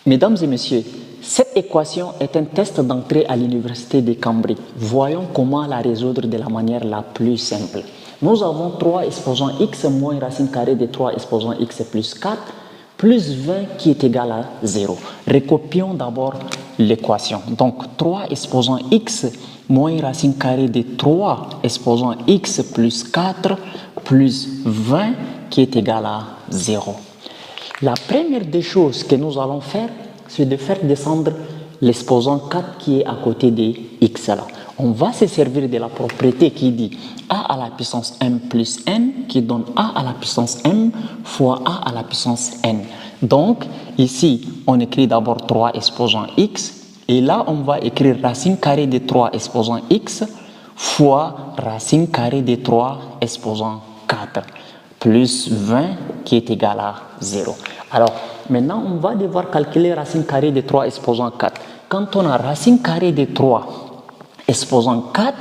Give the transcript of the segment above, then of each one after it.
Mesdames et messieurs, cette équation est un test d'entrée à l'université de Cambridge. Voyons comment la résoudre de la manière la plus simple. Nous avons 3 exposant x moins racine carrée de 3 exposant x plus 4 plus 20 qui est égal à 0. Recopions d'abord l'équation. Donc 3 exposant x moins racine carrée de 3 exposant x plus 4 plus 20 qui est égal à 0. La première des choses que nous allons faire, c'est de faire descendre l'exposant 4 qui est à côté de x là. On va se servir de la propriété qui dit a à la puissance m plus n qui donne a à la puissance m fois a à la puissance n. Donc ici, on écrit d'abord 3 exposant x et là, on va écrire racine carrée de 3 exposant x fois racine carrée de 3 exposant 4 plus 20 qui est égal à 0. Alors, maintenant, on va devoir calculer racine carrée de 3 exposant 4. Quand on a racine carrée de 3 exposant 4,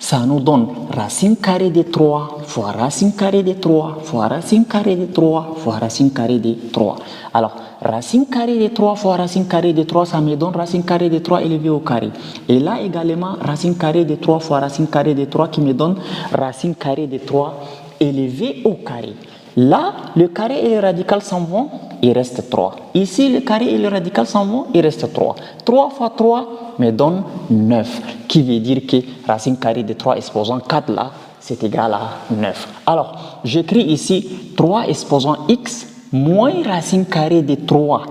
ça nous donne racine carrée de 3 fois racine carrée de 3 fois racine carrée de 3 fois racine carrée de 3. Alors, racine carrée de 3 fois racine carrée de 3, ça me donne racine carrée de 3 élevé au carré. Et là également, racine carrée de 3 fois racine carrée de 3 qui me donne racine carrée de 3 élevé au carré. Là, le carré et le radical s'en vont, il reste 3. Ici, le carré et le radical s'en vont, il reste 3. 3 fois 3 me donne 9, qui veut dire que racine carrée de 3 exposant 4 là, c'est égal à 9. Alors, j'écris ici 3 exposant x moins racine carrée de 3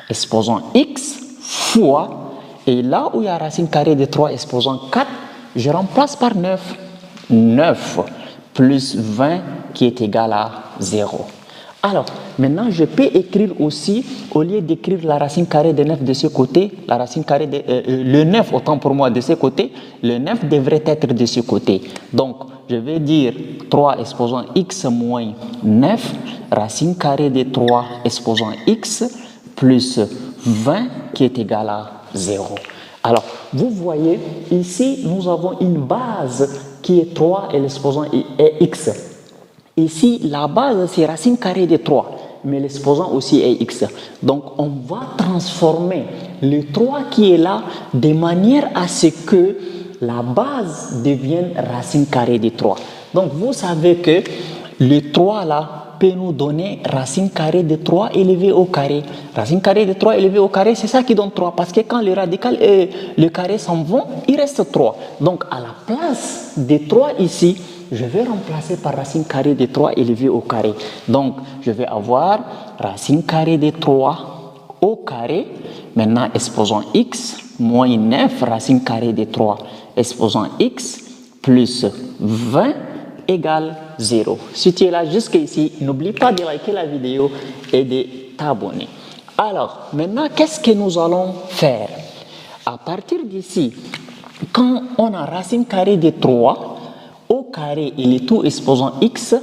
exposant x fois, et là où il y a racine carrée de 3 exposant 4, je remplace par 9. 9 plus 20 qui est égal à 0. Alors, maintenant, je peux écrire aussi, au lieu d'écrire la racine carrée de 9 de ce côté, la racine carrée de, le 9 autant pour moi de ce côté, le 9 devrait être de ce côté. Donc, je vais dire 3 exposant x moins 9, racine carrée de 3 exposant x plus 20 qui est égal à 0. Alors, vous voyez, ici, nous avons une base qui est 3 et l'exposant est x. Ici, la base, c'est racine carrée de 3, mais l'exposant aussi est x. Donc, on va transformer le 3 qui est là de manière à ce que la base devienne racine carrée de 3. Donc, vous savez que le 3 là peut nous donner racine carrée de 3 élevé au carré. Racine carrée de 3 élevé au carré, c'est ça qui donne 3. Parce que quand le radical et le carré s'en vont, il reste 3. Donc, à la place de 3 ici, je vais remplacer par racine carrée de 3 élevé au carré. Donc, je vais avoir racine carrée de 3 au carré. Maintenant, exposant x moins 9 racine carrée de 3 exposant x plus 20 égale 0. Si tu es là jusqu'ici, n'oublie pas de liker la vidéo et de t'abonner. Alors, maintenant, qu'est-ce que nous allons faire? À partir d'ici, quand on a racine carrée de 3 au carré et les tout exposant x,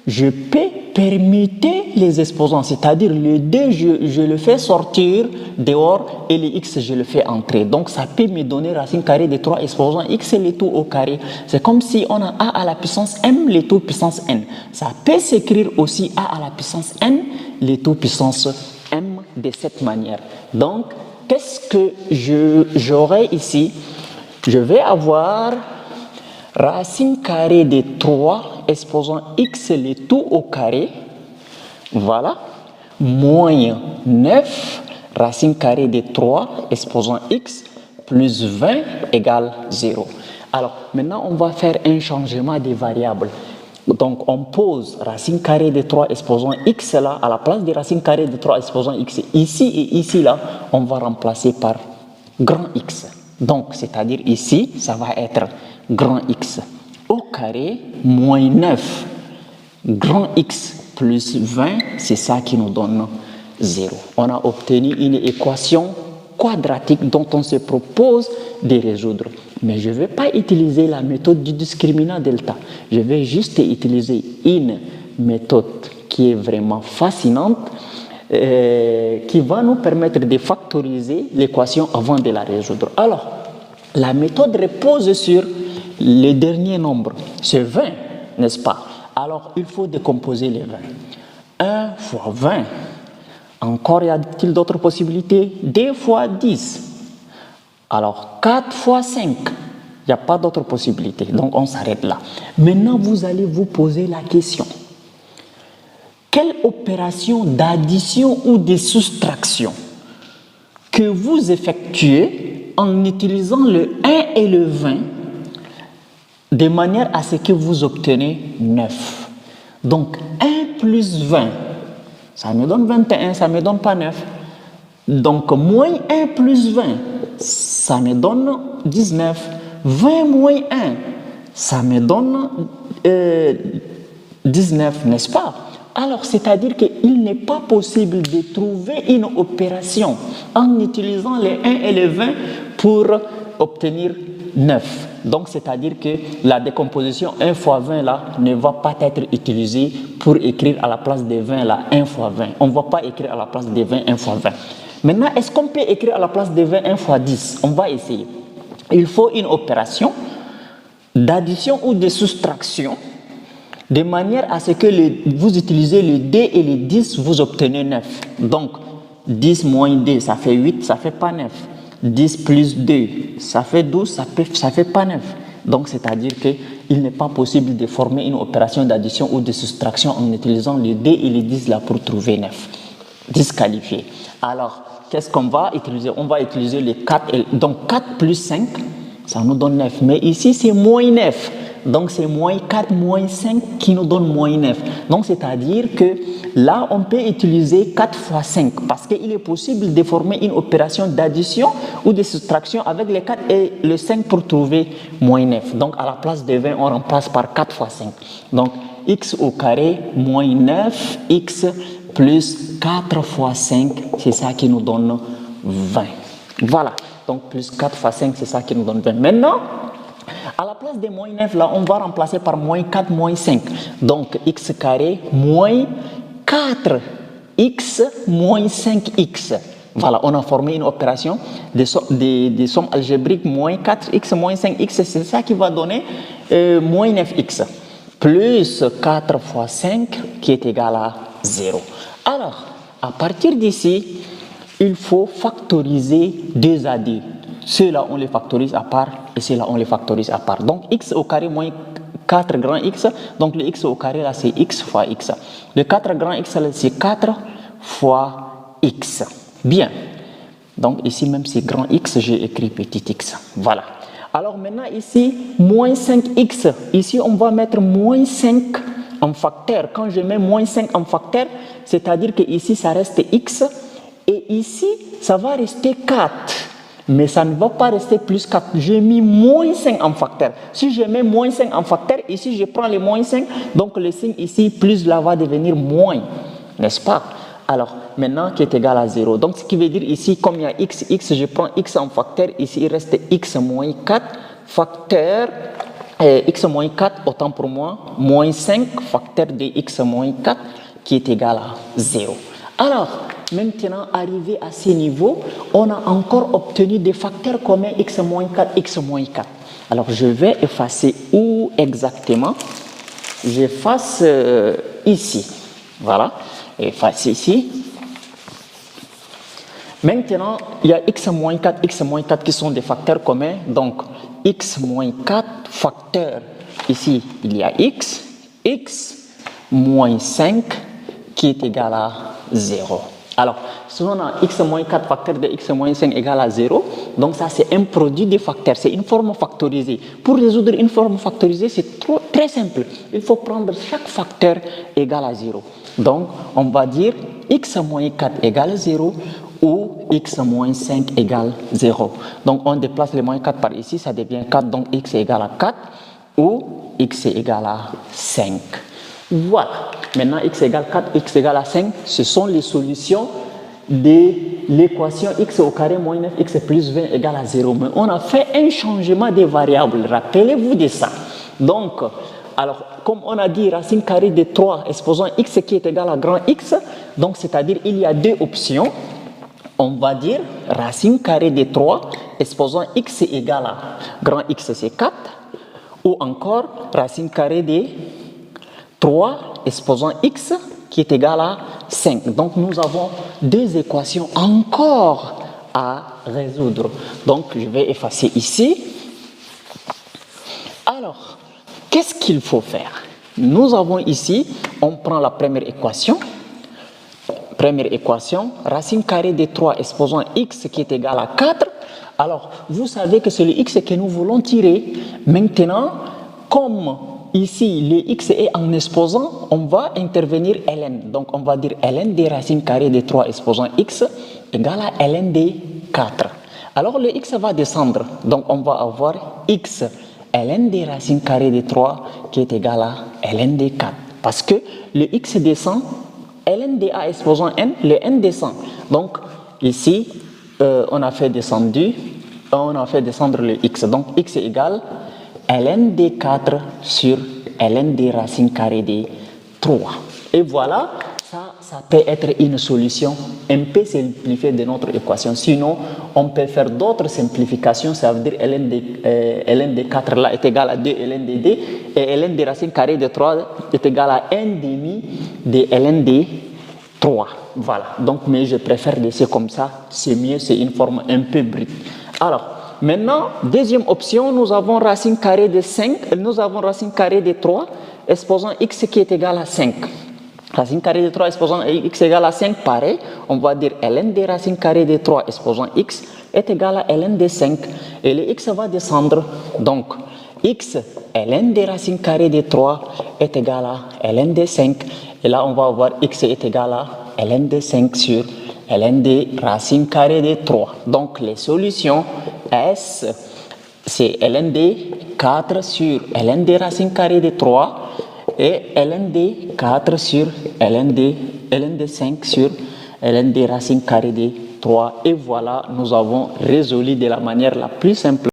je peux permuter les exposants, c'est-à-dire le 2, je le fais sortir dehors et le x, je le fais entrer. Donc, ça peut me donner racine carrée de 3 exposants x et les tout au carré. C'est comme si on a a à la puissance m, les tout puissance n. Ça peut s'écrire aussi a à la puissance n, les tout puissance m de cette manière. Donc, qu'est-ce que j'aurai ici? Je vais avoir racine carrée de 3 exposant x le tout au carré, voilà, moins 9 racine carrée de 3 exposant x plus 20 égale 0. Alors, maintenant, on va faire un changement des variables. Donc, on pose racine carrée de 3 exposant x là, à la place de racine carrée de 3 exposant x. Ici et ici, là, on va remplacer par grand x. Donc, c'est-à-dire ici, ça va être grand x au carré moins 9 grand x plus 20, c'est ça qui nous donne 0. On a obtenu une équation quadratique dont on se propose de résoudre. Mais je ne vais pas utiliser la méthode du discriminant delta. Je vais juste utiliser une méthode qui est vraiment fascinante, qui va nous permettre de factoriser l'équation avant de la résoudre. Alors, la méthode repose sur le dernier nombre, c'est 20, n'est-ce pas? Alors, il faut décomposer les 20. 1 fois 20 Encore, y a-t-il d'autres possibilités? 2 fois 10. Alors, 4 fois 5. Il n'y a pas d'autres possibilités. Donc, on s'arrête là. Maintenant, vous allez vous poser la question. Quelle opération d'addition ou de soustraction que vous effectuez en utilisant le 1 et le 20 de manière à ce que vous obtenez 9. Donc, 1 plus 20, ça me donne 21, ça ne me donne pas 9. Donc, moins 1 plus 20, ça me donne 19. 20 moins 1, ça me donne 19, n'est-ce pas? Alors, c'est-à-dire qu'il n'est pas possible de trouver une opération en utilisant les 1 et les 20 pour obtenir 9. Donc, c'est-à-dire que la décomposition 1 fois 20 là ne va pas être utilisée pour écrire à la place des 20 là 1 fois 20. On ne va pas écrire à la place des 20 1 fois 20. Maintenant, est-ce qu'on peut écrire à la place des 20 1 fois 10? On va essayer. Il faut une opération d'addition ou de soustraction de manière à ce que vous utilisez le 2 et le 10, vous obtenez 9. Donc, 10 moins 2, ça fait 8, ça ne fait pas 9. 10 plus 2, ça fait 12, ça ne fait pas 9. Donc, c'est-à-dire qu'il n'est pas possible de former une opération d'addition ou de soustraction en utilisant le 2 et le 10 là pour trouver 9. Disqualifié. Alors, qu'est-ce qu'on va utiliser? On va utiliser les 4. Donc, 4 plus 5, ça nous donne 9. Mais ici, c'est moins 9. Donc, c'est moins 4 moins 5 qui nous donne moins 9. Donc, c'est-à-dire que là, on peut utiliser 4 fois 5 parce qu'il est possible de former une opération d'addition ou de soustraction avec les 4 et le 5 pour trouver moins 9. Donc, à la place de 20, on remplace par 4 fois 5. Donc, x au carré moins 9x plus 4 fois 5, c'est ça qui nous donne 20. Voilà. Donc, plus 4 fois 5, c'est ça qui nous donne 20. Maintenant, à la place de moins 9, là, on va remplacer par moins 4, moins 5. Donc, x carré moins 4x moins 5x. Voilà, on a formé une opération de somme algébrique moins 4x moins 5x. C'est ça qui va donner moins 9x. Plus 4 fois 5 qui est égal à 0. Alors, à partir d'ici, il faut factoriser 2 à 2. Ceux-là, on les factorise à part et ceux-là, on les factorise à part. Donc, x au carré moins 4 grand x. Donc, le x au carré, là, c'est x fois x. Le 4 grand x, là, c'est 4 fois x. Bien. Donc, ici, même si grand x, j'ai écrit petit x. Voilà. Alors, maintenant, ici, moins 5x. Ici, on va mettre moins 5 en facteur. Quand je mets moins 5 en facteur, c'est-à-dire que ici, ça reste x. Et ici, ça va rester 4. Mais ça ne va pas rester plus 4. J'ai mis moins 5 en facteur. Si je mets moins 5 en facteur, ici, je prends le moins 5. Donc, le signe ici, plus là, va devenir moins. N'est-ce pas? Alors, maintenant, qui est égal à 0. Donc, ce qui veut dire ici, comme il y a x, je prends x en facteur. Ici, il reste x moins 4 facteur. X moins 4, autant pour moi, moins 5 facteur de x moins 4 qui est égal à 0. Alors, maintenant, arrivé à ce niveau, on a encore obtenu des facteurs communs x moins 4, x moins 4. Alors, je vais effacer où exactement? J'efface ici. Voilà, efface ici. Maintenant, il y a x moins 4 qui sont des facteurs communs. Donc, x moins 4 facteur, ici, il y a x moins 5 qui est égal à 0. Alors, si on a x moins 4 facteur de x moins 5 égale à 0, donc ça, c'est un produit de facteurs, c'est une forme factorisée. Pour résoudre une forme factorisée, c'est très simple. Il faut prendre chaque facteur égal à 0. Donc, on va dire x moins 4 égale 0 ou x moins 5 égale 0. Donc, on déplace le moins 4 par ici, ça devient 4, donc x est égal à 4 ou x est égal à 5. Voilà. Maintenant, x égale 4, x égale à 5, ce sont les solutions de l'équation x au carré moins 9x plus 20 égale à 0. Mais on a fait un changement des variables. Rappelez-vous de ça. Donc, alors, comme on a dit, racine carrée de 3, exposant x qui est égal à grand x, donc c'est-à-dire il y a deux options. On va dire racine carrée de 3, exposant x égale à grand x, c'est 4, ou encore racine carrée de 3, exposant x qui est égal à 5. Donc nous avons deux équations encore à résoudre. Donc je vais effacer ici. Alors, qu'est-ce qu'il faut faire? Nous avons ici, on prend la première équation. Première équation, racine carrée de 3 exposant x qui est égal à 4. Alors, vous savez que c'est le x que nous voulons tirer. Maintenant, comme ici, le x est en exposant, on va intervenir ln. Donc, on va dire ln des racines carrées de 3 exposant x égale à ln de 4. Alors, le x va descendre. Donc, on va avoir x ln des racines carrées de 3 qui est égal à ln de 4. Parce que le x descend, ln de a exposant n, le n descend. Donc, ici, on a fait descendre le x. Donc, x est égal ln de 4 sur ln des racines carrées de 3. Et voilà, ça peut être une solution un peu simplifiée de notre équation. Sinon, on peut faire d'autres simplifications. Ça veut dire ln de 4 là est égal à 2 ln de d et ln des racines carrées de 3 est égal à 1 demi de ln de 3. Voilà. Donc, mais je préfère laisser comme ça. C'est mieux, c'est une forme un peu brute. Alors, maintenant, deuxième option, nous avons racine carrée de 5. Nous avons racine carrée de 3 exposant x qui est égal à 5. Racine carrée de 3 exposant x égale à 5, pareil, on va dire ln des racines carrées de 3 exposant x est égal à ln de 5. Et le x va descendre, donc x ln des racines carrées de 3 est égal à ln de 5. Et là, on va avoir x est égal à ln de 5 sur ln des racines carrées de 3. Donc, les solutions S, c'est ln de 4 sur ln des racines carrées de 3 et ln de 4 sur ln de 5 sur ln des racines carrées de 3. Et voilà, nous avons résolu de la manière la plus simple.